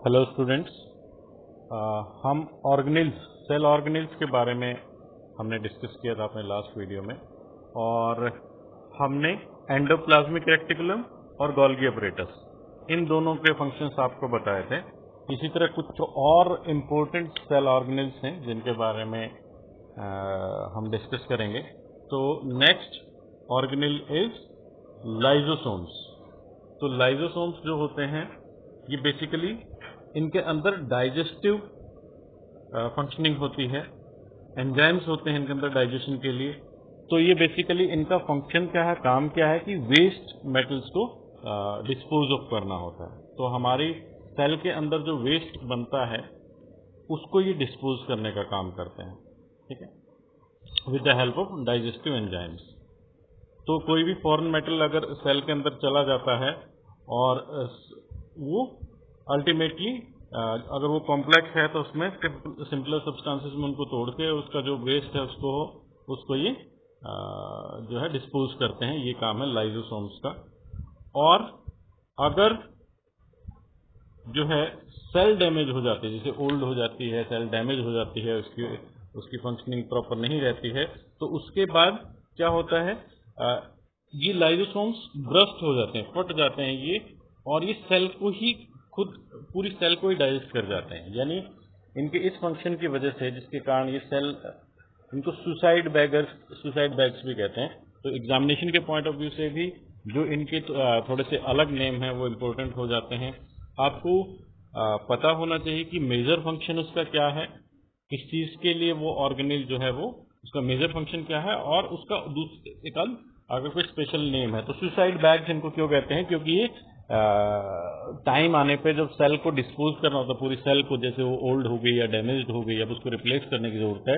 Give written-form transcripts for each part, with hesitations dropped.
Hello students, हम organelles cell organelles के बारे में हमने डिस्कस किया था अपने लास्ट वीडियो में। और हमने एंडोप्लाज्मिक रेटिकुलम और गोल्गी अपरेटस इन दोनों के फंक्शंस आपको बताए थे। इसी तरह कुछ और इम्पोर्टेंट सेल ऑर्गेनेल्स हैं जिनके बारे में हम डिस्कस करेंगे। तो नेक्स्ट ऑर्गेनेल इज लाइजोसोम्स। तो लाइजोसोम्स जो होते हैं ये बेसिकली इनके अंदर डाइजेस्टिव फंक्शनिंग होती है, एंजाइम्स होते हैं इनके अंदर डाइजेशन के लिए। तो ये बेसिकली इनका फंक्शन क्या है, काम क्या है कि वेस्ट मेटल्स को डिस्पोज ऑफ करना होता है। तो हमारी सेल के अंदर जो वेस्ट बनता है उसको ये डिस्पोज करने का काम करते हैं, ठीक है, with the help of digestive enzymes. तो कोई भी फॉरेन मेटल अगर सेल के अंदर चला जाता है और वो अल्टीमेटली अगर वो कॉम्प्लेक्स है तो उसमें सिंपलर सब्सटेंसेस में उनको तोड़ के उसका जो वेस्ट है उसको ये जो है डिस्पोज करते हैं। ये काम है लाइजोसोम्स का। और अगर जो है सेल डैमेज हो जाती है, जैसे ओल्ड हो जाती है, सेल डैमेज हो जाती है, उसकी फंक्शनिंग प्रॉपर नहीं रहती है, तो उसके बाद क्या होता है, ये लाइजोसोम्स ब्रस्ट हो जाते हैं, फट जाते हैं ये, और ये सेल को ही खुद पूरी सेल को ही डाइजेस्ट कर जाते हैं। यानी इनके इस फंक्शन की वजह से जिसके कारण ये सेल, इनको सुसाइड बैग्स भी कहते हैं। तो एग्जामिनेशन के पॉइंट ऑफ व्यू से भी जो इनके थोड़े से अलग नेम हैं वो इम्पोर्टेंट हो जाते हैं। आपको पता होना चाहिए कि मेजर फंक्शन उसका क्या है, किस चीज के लिए वो ऑर्गेनेल जो है वो उसका मेजर फंक्शन क्या है, और उसका एक अगर कोई स्पेशल नेम है। तो सुसाइड बैग्स इनको क्यों कहते हैं, क्योंकि ये टाइम आने पे जब सेल को डिस्पोज करना होता है, पूरी सेल को, जैसे वो ओल्ड हो गई या डैमेज्ड हो गई, अब उसको रिप्लेस करने की जरूरत है,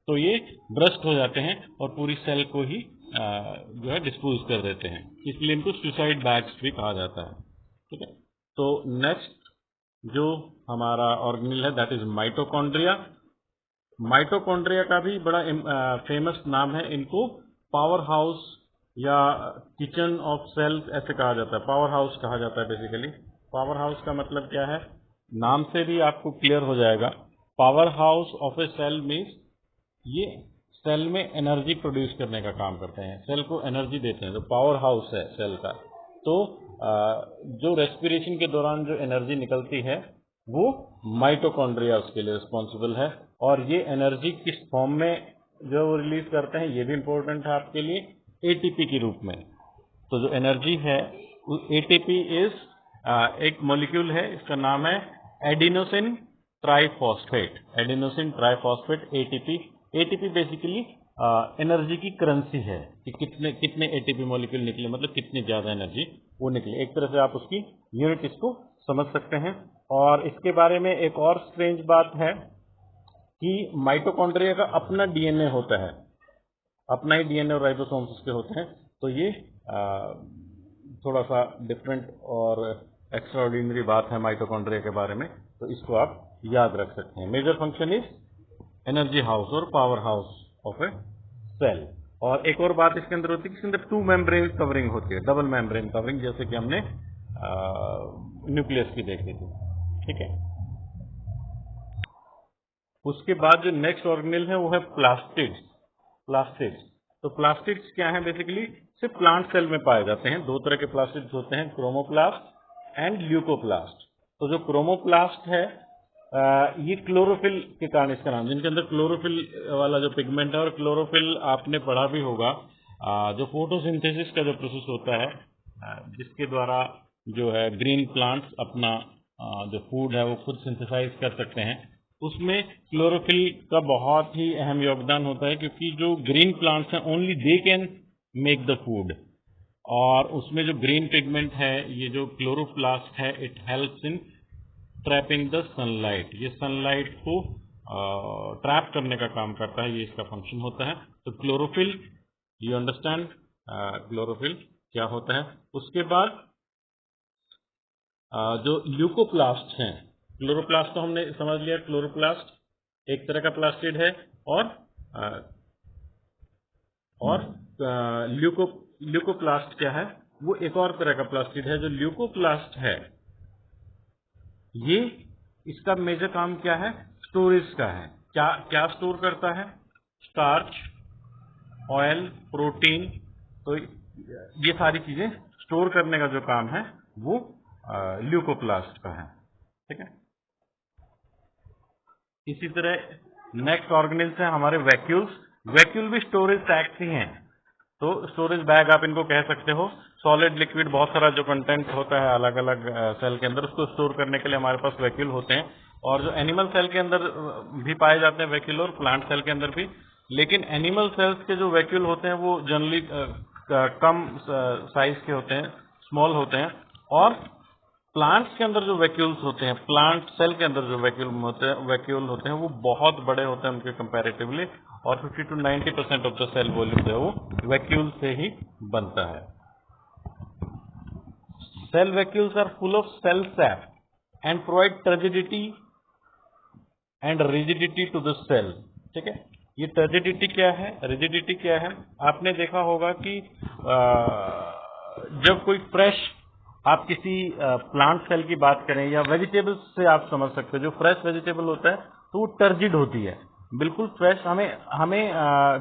तो ये ब्रस्ट हो जाते हैं और पूरी सेल को ही जो है डिस्पोज कर देते हैं। इसलिए इनको सुसाइड बैग्स भी कहा जाता है, ठीक है। तो नेक्स्ट जो हमारा ऑर्गेनेल है दैट इज माइटोकॉन्ड्रिया। माइटोकॉन्ड्रिया का भी बड़ा फेमस नाम है। इनको पावर हाउस या किचन ऑफ सेल्स ऐसे कहा जाता है, पावर हाउस कहा जाता है बेसिकली। पावर हाउस का मतलब क्या है, नाम से भी आपको क्लियर हो जाएगा। Power house of a cell means ये सेल में एनर्जी प्रोड्यूस करने का काम करते हैं, सेल को एनर्जी देते हैं, जो पावर हाउस है सेल का। तो जो रेस्पिरेशन के दौरान जो एनर्जी निकलती है वो माइटोकॉन्ड्रिया उसके लिए रिस्पॉन्सिबल है। और ये एनर्जी किस फॉर्म में जो रिलीज करते हैं ये भी इंपॉर्टेंट है आपके लिए, एटीपी के रूप में। तो जो एनर्जी है एटीपी इज एक मॉलिक्यूल है, इसका नाम है adenosine triphosphate. Adenosine triphosphate ATP. ATP basically energy की करेंसी है कि कितने एटीपी मॉलिक्यूल निकले, मतलब कितनी ज्यादा एनर्जी वो निकले। एक तरह से आप उसकी यूनिट इसको समझ सकते हैं। और इसके बारे में एक और स्ट्रेंज बात है कि माइटोकॉन्ड्रिया का अपना डीएनए होता है, अपना ही डीएनए और राइबोसोम्स उसके होते हैं। तो ये थोड़ा सा डिफरेंट और एक्स्ट्रा ऑर्डिनरी बात है माइटोकॉन्ड्रिया के बारे में, तो इसको आप याद रख सकते हैं। Major function is energy house और power house of a cell. और एक और बात इसके अंदर होती है कि इसके अंदर टू मेम्ब्रेन कवरिंग होती है, डबल मेम्ब्रेन कवरिंग, जैसे कि हमने न्यूक्लियस की देखी थी, ठीक है। उसके बाद जो नेक्स्ट ऑर्गेनेल है वो है प्लास्टिड्स। प्लास्टिड्स, तो प्लास्टिड्स क्या है, बेसिकली सिर्फ प्लांट सेल में पाए जाते हैं। दो तरह के प्लास्टिड्स होते हैं, क्रोमोप्लास्ट एंड ल्यूकोप्लास्ट। तो जो क्रोमोप्लास्ट है ये क्लोरोफिल के कारण इसका नाम, जिनके अंदर क्लोरोफिल वाला जो पिगमेंट है, और क्लोरोफिल आपने पढ़ा भी होगा, जो फोटोसिंथेसिस का जो प्रोसेस होता है, जिसके द्वारा जो है ग्रीन प्लांट्स अपना जो फूड है वो खुद सिंथेसाइज कर सकते हैं, उसमें क्लोरोफिल का बहुत ही अहम योगदान होता है। क्योंकि जो ग्रीन प्लांट्स हैं only they can make the food, और उसमें जो ग्रीन पिगमेंट है, ये जो क्लोरोप्लास्ट है, it helps in trapping the sunlight. ये सनलाइट को ट्रैप करने का काम करता है, ये इसका फंक्शन होता है। तो क्लोरोफिल, यू अंडरस्टैंड क्लोरोफिल क्या होता है। उसके बाद जो ल्यूकोप्लास्ट हैं, क्लोरोप्लास्ट तो हमने समझ लिया, क्लोरोप्लास्ट एक तरह का प्लास्टिड है, और ल्यूकोप्लास्ट क्या है, वो एक और तरह का प्लास्टिड है। जो ल्यूकोप्लास्ट है ये इसका मेजर काम क्या है? स्टोरेज का है। क्या क्या स्टोर करता है? Starch, oil, protein. तो ये सारी चीजें स्टोर करने का जो काम है वो ल्यूकोप्लास्ट का है। ठीक है। इसी तरह नेक्स्ट ऑर्गेनेल्स है हमारे वैक्यूल्स। वैक्यूल भी स्टोरेज टैग्स ही हैं। तो स्टोरेज बैग आप इनको कह सकते हो। सॉलिड लिक्विड बहुत सारा जो कंटेंट होता है अलग अलग सेल के अंदर, उसको स्टोर करने के लिए हमारे पास वैक्यूल होते हैं। और जो एनिमल सेल के अंदर भी पाए जाते हैं वैक्यूल, और प्लांट सेल के अंदर भी। लेकिन एनिमल सेल्स के जो वैक्यूल होते हैं वो जनरली कम साइज के होते हैं, स्मॉल होते हैं। और प्लांट्स के अंदर जो वैक्यूल्स होते हैं, प्लांट सेल के अंदर जो वैक्यूल होते हैं वो बहुत बड़े होते हैं उनके कंपैरेटिवली। और 50 to 90% of the cell volume जो है वो वैक्यूल से ही बनता है। Cell vacuoles are full of cell sap and provide turgidity and rigidity to the cell. ठीक है। ये टर्जिडिटी क्या है, रिजिडिटी क्या है? आपने देखा होगा कि जब कोई फ्रेश, आप किसी प्लांट सेल की बात करें या वेजिटेबल्स से आप समझ सकते हो, जो फ्रेश वेजिटेबल होता है तो वो टर्जिड होती है, बिल्कुल फ्रेश। हमें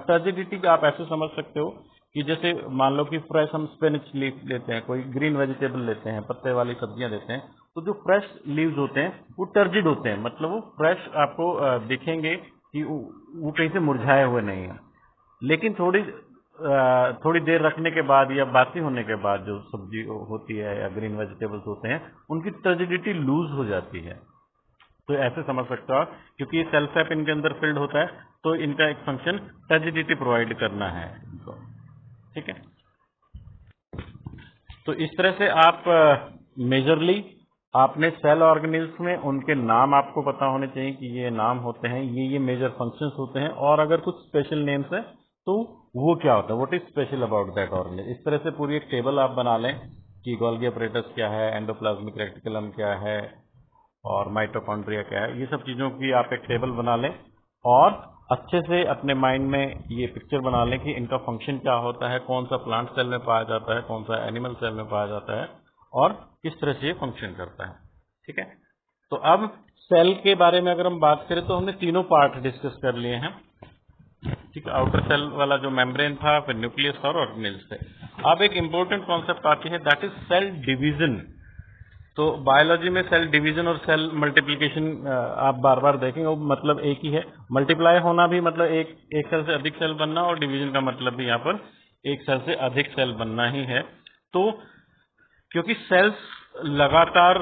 टर्जिडिटी आप ऐसे समझ सकते हो कि जैसे मान लो कि फ्रेश हम स्पिनच लीफ लेते हैं, कोई ग्रीन वेजिटेबल लेते हैं, पत्ते वाली सब्जियां लेते हैं, तो जो फ्रेश लीव्स होते हैं वो टर्जिड होते हैं, मतलब वो फ्रेश आपको दिखेंगे कि वो कहीं से मुरझाए हुए नहीं है। लेकिन थोड़ी देर रखने के बाद या बासी होने के बाद जो सब्जी होती है या ग्रीन वेजिटेबल्स होते हैं उनकी टर्जिडिटी लूज हो जाती है। तो ऐसे समझ सकते हो, क्योंकि ये सेल सैप इनके अंदर फिल्ड होता है तो इनका एक फंक्शन टर्जिडिटी प्रोवाइड करना है इनको। ठीक है। तो इस तरह से आप मेजरली आपने सेल ऑर्गेनिल्स में उनके नाम आपको पता होने चाहिए कि ये नाम होते हैं, ये मेजर फंक्शंस होते हैं, और अगर कुछ स्पेशल नेम्स है तो वो क्या होता है, what is special about that organelle. इस तरह से पूरी एक टेबल आप बना लें कि गोल्गी अपरेटस क्या है, एंडोप्लाज्मिक रेटिकुलम क्या है, और माइटोकॉन्ड्रिया क्या है। ये सब चीजों की आप एक टेबल बना लें और अच्छे से अपने माइंड में ये पिक्चर बना लें कि इनका फंक्शन क्या होता है, कौन सा प्लांट सेल में पाया जाता है, कौन सा एनिमल सेल में पाया जाता है, और किस तरह से ये फंक्शन करता है। ठीक है। तो अब सेल के बारे में अगर हम बात करें तो हमने तीनों पार्ट डिस्कस कर लिए हैं। ठीक है। आउटर सेल वाला जो मेम्ब्रेन था, फिर न्यूक्लियस और ऑर्गेनेल्स थे। अब एक इंपॉर्टेंट कॉन्सेप्ट आती है, दैट इज सेल डिवीजन। तो बायोलॉजी में सेल डिवीजन और सेल मल्टीप्लिकेशन आप बार बार देखेंगे, वो मतलब एक ही है। मल्टीप्लाई होना भी मतलब एक सेल से अधिक सेल बनना, और डिवीजन का मतलब भी यहाँ पर एक सेल से अधिक सेल बनना ही है। तो क्योंकि सेल्स लगातार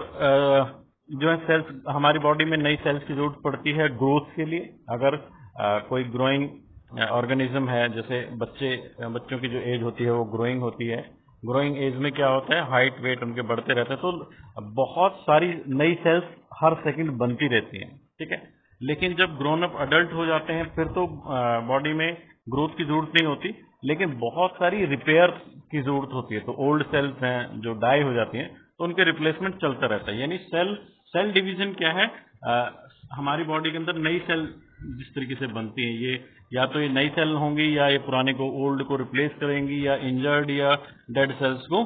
जो है, सेल्स हमारी बॉडी में नई सेल्स की जरूरत पड़ती है ग्रोथ के लिए। अगर कोई ग्रोइंग ऑर्गेनिज्म है, जैसे बच्चों की जो एज होती है वो ग्रोइंग होती है, ग्रोइंग एज में क्या होता है, हाइट वेट उनके बढ़ते रहते हैं, तो बहुत सारी नई सेल्स हर सेकंड बनती रहती हैं। ठीक है। लेकिन जब ग्रोन अप अडल्ट हो जाते हैं फिर तो बॉडी में ग्रोथ की जरूरत नहीं होती, लेकिन बहुत सारी रिपेयर की जरूरत होती है। तो ओल्ड सेल्स हैं जो डाई हो जाती हैं तो उनके रिप्लेसमेंट चलता रहता है। यानी सेल डिवीजन क्या है, हमारी बॉडी के अंदर नई सेल जिस तरीके से बनती है, ये या तो ये नई सेल होंगी या ये पुराने को, ओल्ड को रिप्लेस करेंगी, या इंजर्ड या डेड सेल्स को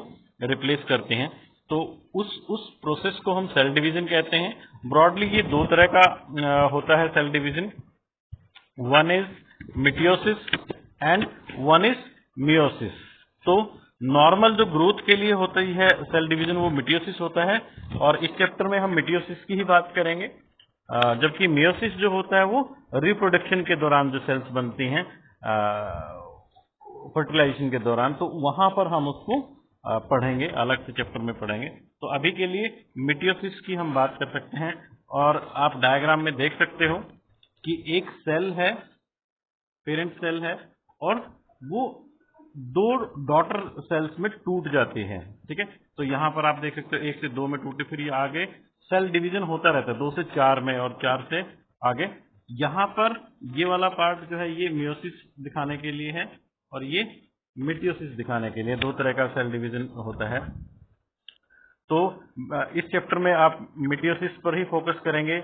रिप्लेस करते हैं। तो उस प्रोसेस को हम सेल डिवीजन कहते हैं। ब्रॉडली ये दो तरह का होता है cell division. One is mitosis and one is meiosis. तो नॉर्मल जो ग्रोथ के लिए होता ही है सेल डिवीजन, वो मिटियोसिस होता है, और इस चैप्टर में हम मिटियोसिस की ही बात करेंगे। जबकि मियोसिस जो होता है वो रिप्रोडक्शन के दौरान जो सेल्स बनती हैं फर्टिलाइजेशन के दौरान, तो वहां पर हम उसको पढ़ेंगे, अलग से चैप्टर में पढ़ेंगे। तो अभी के लिए मिटियोसिस की हम बात कर सकते हैं। और आप डायग्राम में देख सकते हो कि एक सेल है, पेरेंट सेल है, और वो दो डॉटर सेल्स में टूट जाती है। ठीक है। तो यहां पर आप देख सकते हो 1 से 2 में टूटे, फिर ये आगे सेल डिवीजन होता रहता है 2 से 4 में, और 4 से आगे। यहां पर ये वाला पार्ट जो है ये मियोसिस दिखाने के लिए है, और ये मिटियोसिस दिखाने के लिए। दो तरह का सेल डिवीजन होता है। तो इस चैप्टर में आप मिटियोसिस पर ही फोकस करेंगे।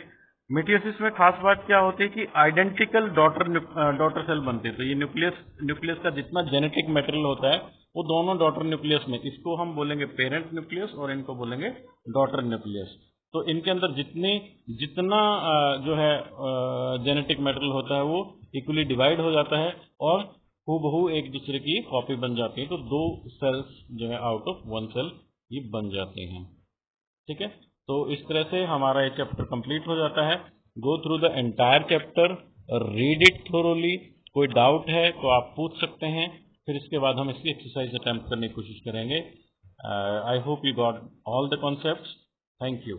मिटियोसिस में खास बात क्या होती है कि आइडेंटिकल डॉटर सेल बनते हैं। तो ये न्यूक्लियस का जितना जेनेटिक मटेरियल होता है वो दोनों डॉटर न्यूक्लियस में, इसको हम बोलेंगे पेरेंट न्यूक्लियस और इनको बोलेंगे डॉटर न्यूक्लियस। तो इनके अंदर जितना जो है जेनेटिक मटेरियल होता है वो इक्वली डिवाइड हो जाता है और हूबहू एक दूसरे की कॉपी बन जाती है। तो 2 सेल्स जो है आउट ऑफ 1 सेल ये बन जाते हैं। ठीक है, तो इस तरह से हमारा ये चैप्टर कंप्लीट हो जाता है। Go through the entire chapter, read it thoroughly. कोई डाउट है तो आप पूछ सकते हैं, फिर इसके बाद हम इसकी एक्सरसाइज अटैम्प्ट करने की कोशिश करेंगे। I hope you got all the concepts. Thank you.